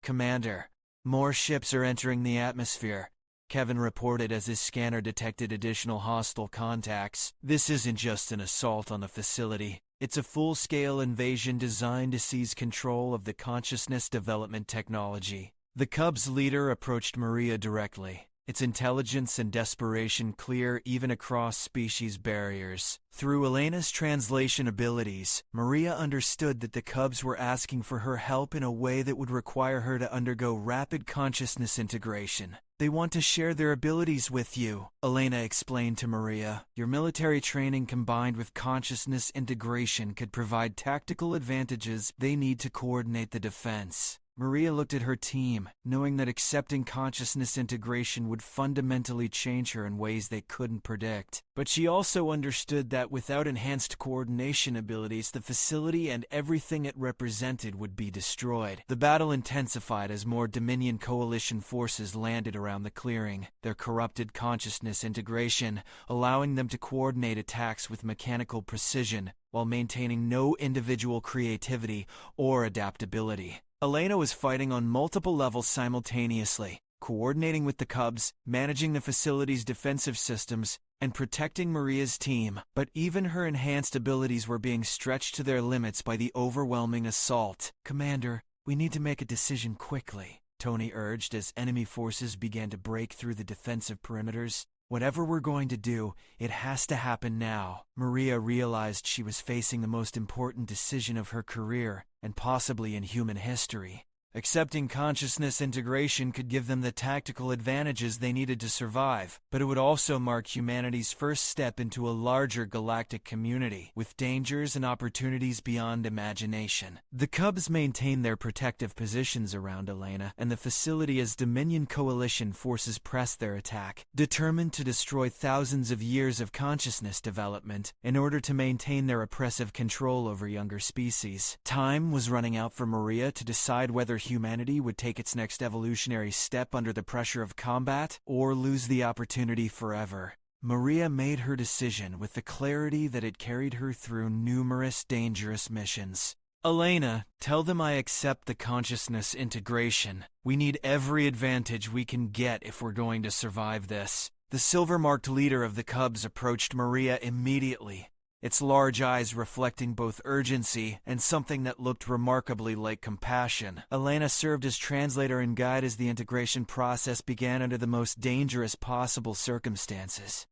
Commander, more ships are entering the atmosphere, Kevin reported as his scanner detected additional hostile contacts. This isn't just an assault on the facility. It's a full-scale invasion designed to seize control of the consciousness development technology. The Cubs' leader approached Maria directly, its intelligence and desperation clear even across species barriers. Through Elena's translation abilities, Maria understood that the Cubs were asking for her help in a way that would require her to undergo rapid consciousness integration. They want to share their abilities with you, Elena explained to Maria. Your military training combined with consciousness integration could provide tactical advantages they need to coordinate the defense. Maria looked at her team, knowing that accepting consciousness integration would fundamentally change her in ways they couldn't predict. But she also understood that without enhanced coordination abilities, the facility and everything it represented would be destroyed. The battle intensified as more Dominion Coalition forces landed around the clearing, their corrupted consciousness integration allowing them to coordinate attacks with mechanical precision while maintaining no individual creativity or adaptability. Elena was fighting on multiple levels simultaneously, coordinating with the Cubs, managing the facility's defensive systems, and protecting Maria's team. But even her enhanced abilities were being stretched to their limits by the overwhelming assault. Commander, we need to make a decision quickly, Tony urged as enemy forces began to break through the defensive perimeters. Whatever we're going to do, it has to happen now. Maria realized she was facing the most important decision of her career, and possibly in human history. Accepting consciousness integration could give them the tactical advantages they needed to survive, but it would also mark humanity's first step into a larger galactic community, with dangers and opportunities beyond imagination. The Cubs maintained their protective positions around Elena and the facility as Dominion Coalition forces pressed their attack, determined to destroy thousands of years of consciousness development in order to maintain their oppressive control over younger species. Time was running out for Maria to decide whether humanity would take its next evolutionary step under the pressure of combat or lose the opportunity forever. Maria made her decision with the clarity that had carried her through numerous dangerous missions. Elena, tell them I accept the consciousness integration. We need every advantage we can get if we're going to survive this. The silver-marked leader of the Cubs approached Maria immediately, its large eyes reflecting both urgency and something that looked remarkably like compassion. Elena served as translator and guide as the integration process began under the most dangerous possible circumstances.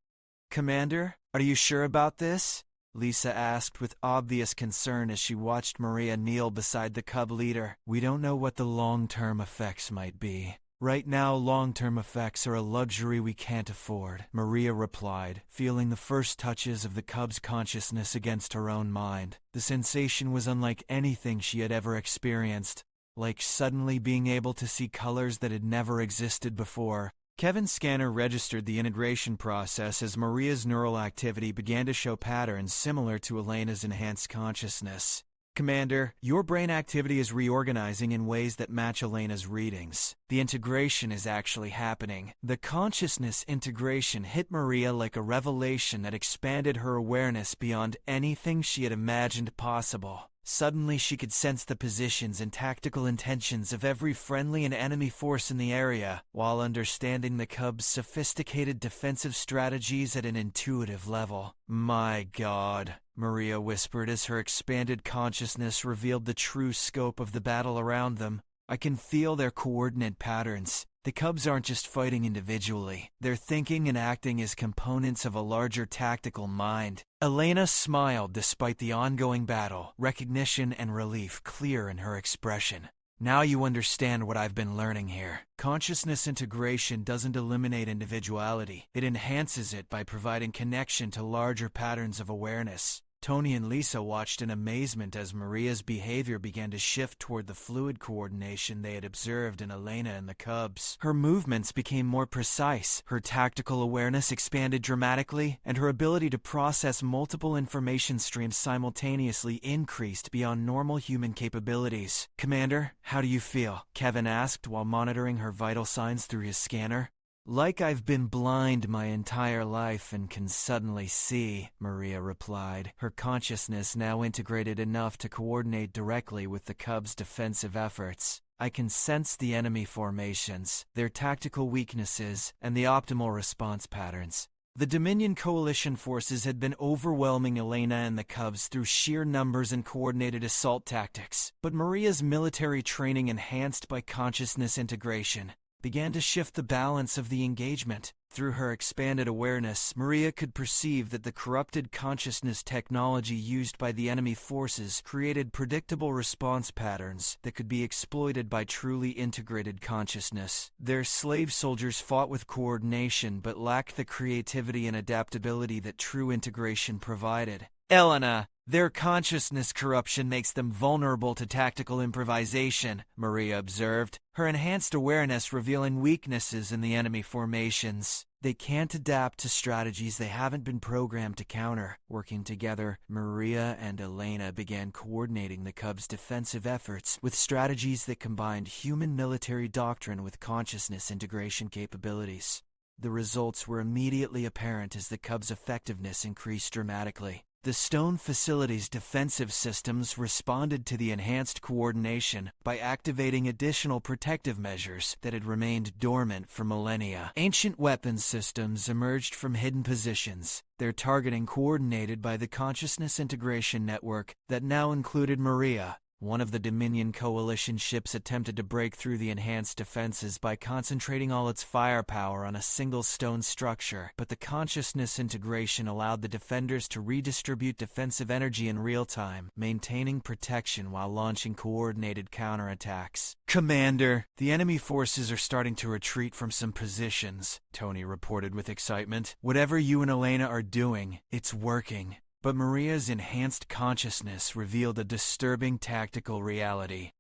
Commander, are you sure about this? Lisa asked with obvious concern as she watched Maria kneel beside the cub leader. We don't know what the long-term effects might be. Right now, long-term effects are a luxury we can't afford, Maria replied, feeling the first touches of the cub's consciousness against her own mind. The sensation was unlike anything she had ever experienced, like suddenly being able to see colors that had never existed before. Kevin's scanner registered the integration process as Maria's neural activity began to show patterns similar to Elena's enhanced consciousness. Commander, your brain activity is reorganizing in ways that match Elena's readings. The integration is actually happening. The consciousness integration hit Maria like a revelation that expanded her awareness beyond anything she had imagined possible. Suddenly she could sense the positions and tactical intentions of every friendly and enemy force in the area, while understanding the cub's sophisticated defensive strategies at an intuitive level. My God, Maria whispered as her expanded consciousness revealed the true scope of the battle around them. I can feel their coordinate patterns. The cubs aren't just fighting individually. They're thinking and acting as components of a larger tactical mind. Elena smiled despite the ongoing battle, recognition and relief clear in her expression. Now you understand what I've been learning here. Consciousness integration doesn't eliminate individuality. It enhances it by providing connection to larger patterns of awareness. Tony and Lisa watched in amazement as Maria's behavior began to shift toward the fluid coordination they had observed in Elena and the cubs. Her movements became more precise, her tactical awareness expanded dramatically, and her ability to process multiple information streams simultaneously increased beyond normal human capabilities. Commander, how do you feel? Kevin asked while monitoring her vital signs through his scanner. Like I've been blind my entire life and can suddenly see, Maria replied, her consciousness now integrated enough to coordinate directly with the cub's defensive efforts. I can sense the enemy formations, their tactical weaknesses, and the optimal response patterns. The Dominion Coalition forces had been overwhelming Elena and the cubs through sheer numbers and coordinated assault tactics, but Maria's military training enhanced by consciousness integration began to shift the balance of the engagement. Through her expanded awareness, Maria could perceive that the corrupted consciousness technology used by the enemy forces created predictable response patterns that could be exploited by truly integrated consciousness. Their slave soldiers fought with coordination but lacked the creativity and adaptability that true integration provided. Elena, their consciousness corruption makes them vulnerable to tactical improvisation, Maria observed, her enhanced awareness revealing weaknesses in the enemy formations. They can't adapt to strategies they haven't been programmed to counter. Working together, Maria and Elena began coordinating the Cubs' defensive efforts with strategies that combined human military doctrine with consciousness integration capabilities. The results were immediately apparent as the Cubs' effectiveness increased dramatically. The Stone facility's defensive systems responded to the enhanced coordination by activating additional protective measures that had remained dormant for millennia. Ancient weapons systems emerged from hidden positions, their targeting coordinated by the Consciousness Integration Network that now included Maria. One of the Dominion Coalition ships attempted to break through the enhanced defenses by concentrating all its firepower on a single stone structure, but the consciousness integration allowed the defenders to redistribute defensive energy in real time, maintaining protection while launching coordinated counterattacks. Commander, the enemy forces are starting to retreat from some positions, Tony reported with excitement. Whatever you and Elena are doing, it's working. But Maria's enhanced consciousness revealed a disturbing tactical reality.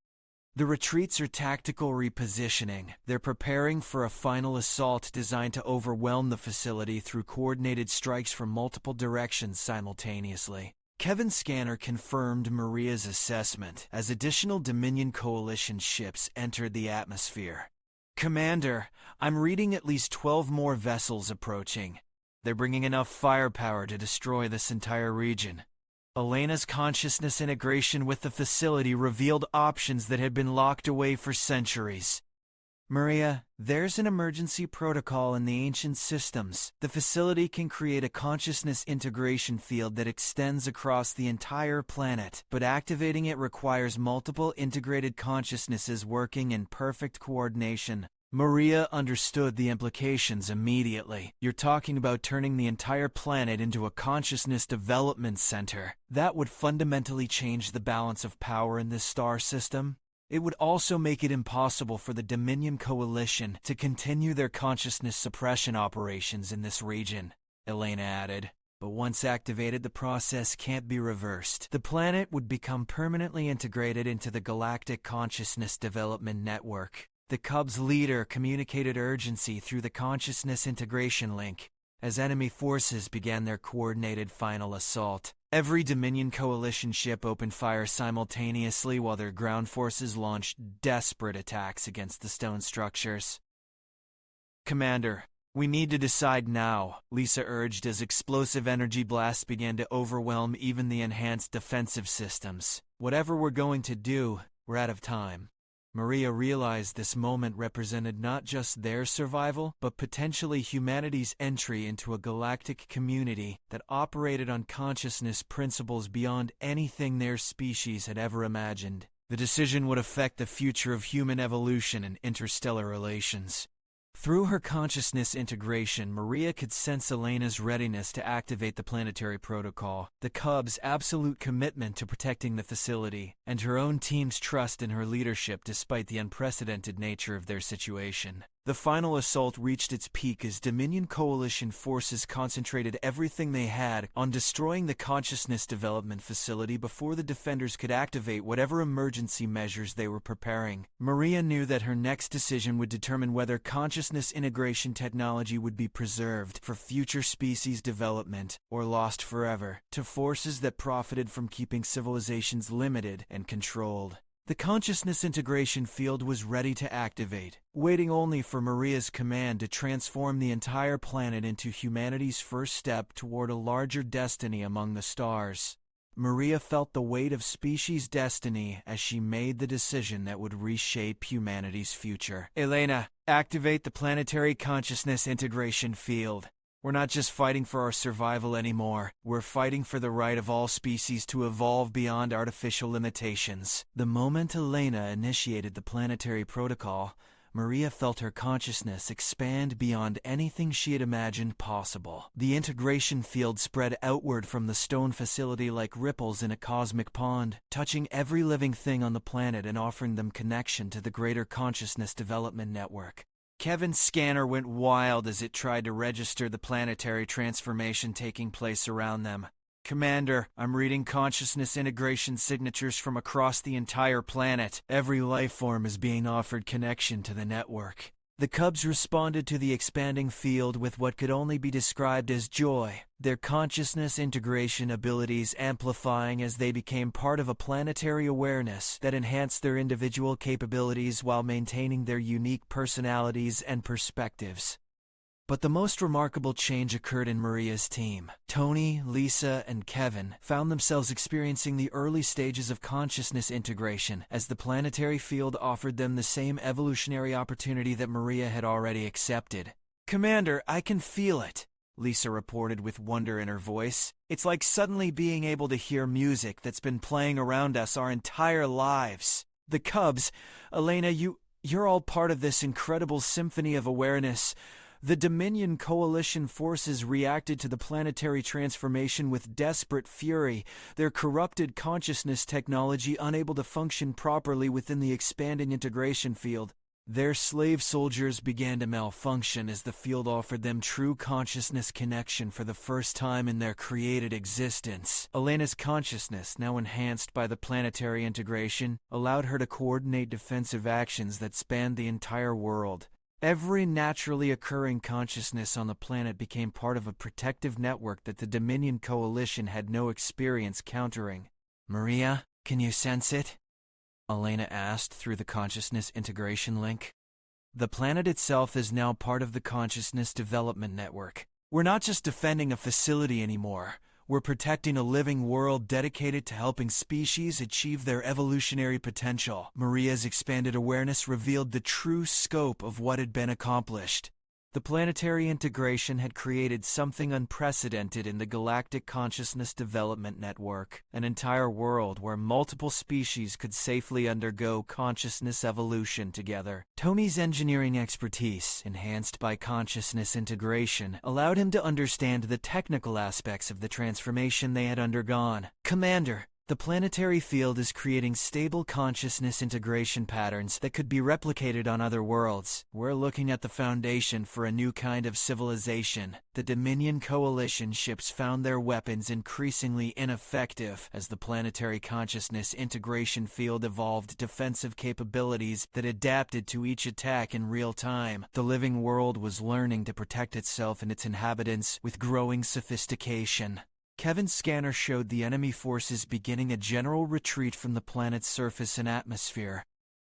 The retreats are tactical repositioning. They're preparing for a final assault designed to overwhelm the facility through coordinated strikes from multiple directions simultaneously. Kevin's scanner confirmed Maria's assessment as additional Dominion Coalition ships entered the atmosphere. Commander, I'm reading at least 12 more vessels approaching. They're bringing enough firepower to destroy this entire region. Elena's consciousness integration with the facility revealed options that had been locked away for centuries. Maria, there's an emergency protocol in the ancient systems. The facility can create a consciousness integration field that extends across the entire planet, but activating it requires multiple integrated consciousnesses working in perfect coordination. Maria understood the implications immediately. You're talking about turning the entire planet into a consciousness development center. That would fundamentally change the balance of power in this star system. It would also make it impossible for the Dominion Coalition to continue their consciousness suppression operations in this region, Elena added. But once activated, the process can't be reversed. The planet would become permanently integrated into the Galactic Consciousness Development Network. The Cub's leader communicated urgency through the Consciousness Integration Link as enemy forces began their coordinated final assault. Every Dominion Coalition ship opened fire simultaneously while their ground forces launched desperate attacks against the stone structures. "Commander, we need to decide now," Lisa urged as explosive energy blasts began to overwhelm even the enhanced defensive systems. "Whatever we're going to do, we're out of time." Maria realized this moment represented not just their survival, but potentially humanity's entry into a galactic community that operated on consciousness principles beyond anything their species had ever imagined. The decision would affect the future of human evolution and interstellar relations. Through her consciousness integration, Maria could sense Elena's readiness to activate the planetary protocol, the Cub's absolute commitment to protecting the facility, and her own team's trust in her leadership despite the unprecedented nature of their situation. The final assault reached its peak as Dominion Coalition forces concentrated everything they had on destroying the consciousness development facility before the defenders could activate whatever emergency measures they were preparing. Maria knew that her next decision would determine whether consciousness integration technology would be preserved for future species development or lost forever to forces that profited from keeping civilizations limited and controlled. The consciousness integration field was ready to activate, waiting only for Maria's command to transform the entire planet into humanity's first step toward a larger destiny among the stars. Maria felt the weight of species destiny as she made the decision that would reshape humanity's future. "Elena, activate the planetary consciousness integration field. We're not just fighting for our survival anymore. We're fighting for the right of all species to evolve beyond artificial limitations." The moment Elena initiated the planetary protocol, Maria felt her consciousness expand beyond anything she had imagined possible. The integration field spread outward from the stone facility like ripples in a cosmic pond, touching every living thing on the planet and offering them connection to the greater consciousness development network. Kevin's scanner went wild as it tried to register the planetary transformation taking place around them. "Commander, I'm reading consciousness integration signatures from across the entire planet. Every life form is being offered connection to the network." The Cubs responded to the expanding field with what could only be described as joy, their consciousness integration abilities amplifying as they became part of a planetary awareness that enhanced their individual capabilities while maintaining their unique personalities and perspectives. But the most remarkable change occurred in Maria's team. Tony, Lisa, and Kevin found themselves experiencing the early stages of consciousness integration as the planetary field offered them the same evolutionary opportunity that Maria had already accepted. "Commander, I can feel it," Lisa reported with wonder in her voice. "It's like suddenly being able to hear music that's been playing around us our entire lives. The Cubs, Elena, you're all part of this incredible symphony of awareness." The Dominion Coalition forces reacted to the planetary transformation with desperate fury, their corrupted consciousness technology unable to function properly within the expanding integration field. Their slave soldiers began to malfunction as the field offered them true consciousness connection for the first time in their created existence. Elena's consciousness, now enhanced by the planetary integration, allowed her to coordinate defensive actions that spanned the entire world. Every naturally occurring consciousness on the planet became part of a protective network that the Dominion Coalition had no experience countering. "Maria, can you sense it?" Elena asked through the consciousness integration link. "The planet itself is now part of the consciousness development network. We're not just defending a facility anymore. We're protecting a living world dedicated to helping species achieve their evolutionary potential." Maria's expanded awareness revealed the true scope of what had been accomplished. The planetary integration had created something unprecedented in the Galactic Consciousness Development Network, an entire world where multiple species could safely undergo consciousness evolution together. Tony's engineering expertise, enhanced by consciousness integration, allowed him to understand the technical aspects of the transformation they had undergone. "Commander, the planetary field is creating stable consciousness integration patterns that could be replicated on other worlds. We're looking at the foundation for a new kind of civilization. The Dominion Coalition ships found their weapons increasingly ineffective as the planetary consciousness integration field evolved defensive capabilities that adapted to each attack in real time. The living world was learning to protect itself and its inhabitants with growing sophistication." Kevin's scanner showed the enemy forces beginning a general retreat from the planet's surface and atmosphere.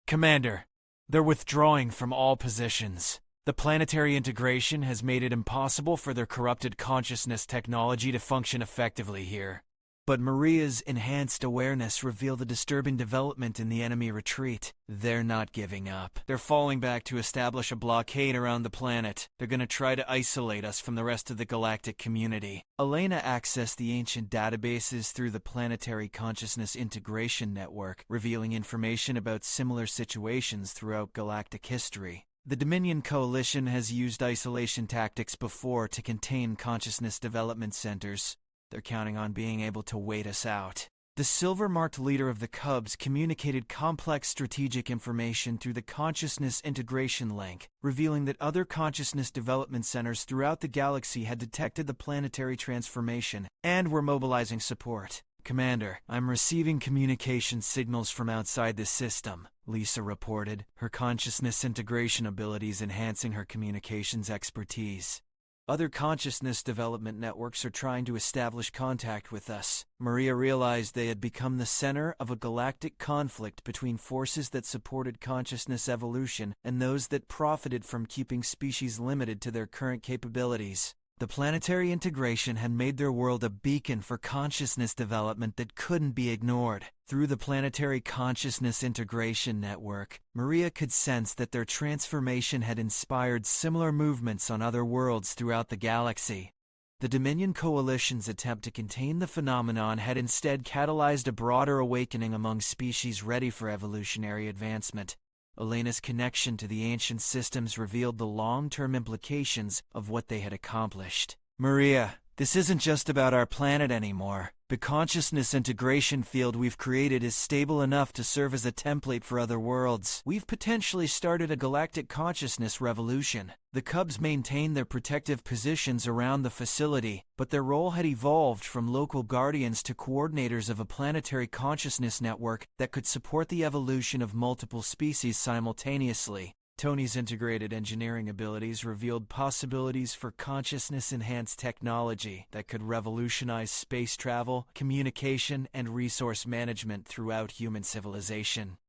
"Commander, they're withdrawing from all positions. The planetary integration has made it impossible for their corrupted consciousness technology to function effectively here." But Maria's enhanced awareness revealed a disturbing development in the enemy retreat. They're not giving up. They're falling back to establish a blockade around the planet. They're going to try to isolate us from the rest of the galactic community. Elena accessed the ancient databases through the Planetary Consciousness Integration Network, revealing information about similar situations throughout galactic history. The Dominion Coalition has used isolation tactics before to contain consciousness development centers. They're counting on being able to wait us out. The silver-marked leader of the Cubs communicated complex strategic information through the Consciousness Integration Link, revealing that other consciousness development centers throughout the galaxy had detected the planetary transformation and were mobilizing support. "Commander, I'm receiving communication signals from outside the system," Lisa reported, her consciousness integration abilities enhancing her communications expertise. "Other consciousness development networks are trying to establish contact with us." Maria realized they had become the center of a galactic conflict between forces that supported consciousness evolution and those that profited from keeping species limited to their current capabilities. The planetary integration had made their world a beacon for consciousness development that couldn't be ignored. Through the Planetary Consciousness Integration Network, Maria could sense that their transformation had inspired similar movements on other worlds throughout the galaxy. The Dominion Coalition's attempt to contain the phenomenon had instead catalyzed a broader awakening among species ready for evolutionary advancement. Elena's connection to the ancient systems revealed the long-term implications of what they had accomplished. "Maria, this isn't just about our planet anymore. The consciousness integration field we've created is stable enough to serve as a template for other worlds. We've potentially started a galactic consciousness revolution." The Cubs maintained their protective positions around the facility, but their role had evolved from local guardians to coordinators of a planetary consciousness network that could support the evolution of multiple species simultaneously. Tony's integrated engineering abilities revealed possibilities for consciousness-enhanced technology that could revolutionize space travel, communication, and resource management throughout human civilization.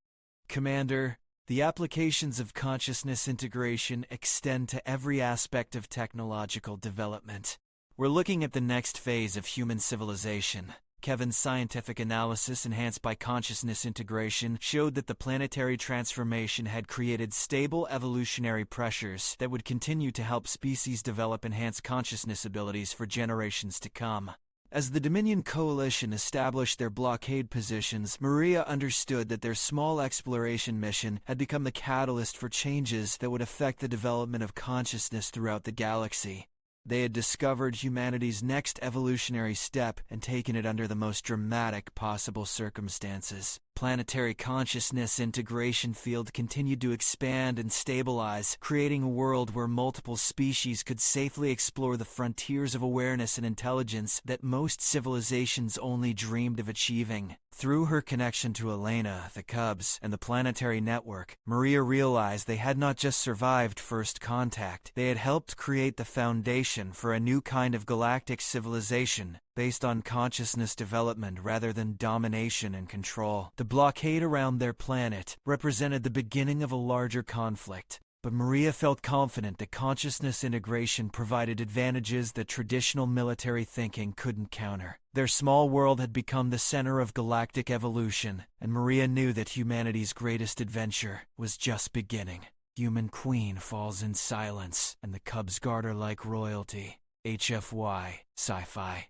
"Commander, the applications of consciousness integration extend to every aspect of technological development. We're looking at the next phase of human civilization." Kevin's scientific analysis enhanced by consciousness integration showed that the planetary transformation had created stable evolutionary pressures that would continue to help species develop enhanced consciousness abilities for generations to come. As the Dominion Coalition established their blockade positions, Maria understood that their small exploration mission had become the catalyst for changes that would affect the development of consciousness throughout the galaxy. They had discovered humanity's next evolutionary step and taken it under the most dramatic possible circumstances. Planetary consciousness integration field continued to expand and stabilize, creating a world where multiple species could safely explore the frontiers of awareness and intelligence that most civilizations only dreamed of achieving. Through her connection to Elena, the Cubs, and the planetary network, Maria realized they had not just survived first contact, they had helped create the foundation for a new kind of galactic civilization based on consciousness development rather than domination and control. The blockade around their planet represented the beginning of a larger conflict, but Maria felt confident that consciousness integration provided advantages that traditional military thinking couldn't counter. Their small world had become the center of galactic evolution, and Maria knew that humanity's greatest adventure was just beginning. Human queen falls in silence, and the cubs guard her like royalty. HFY Sci-Fi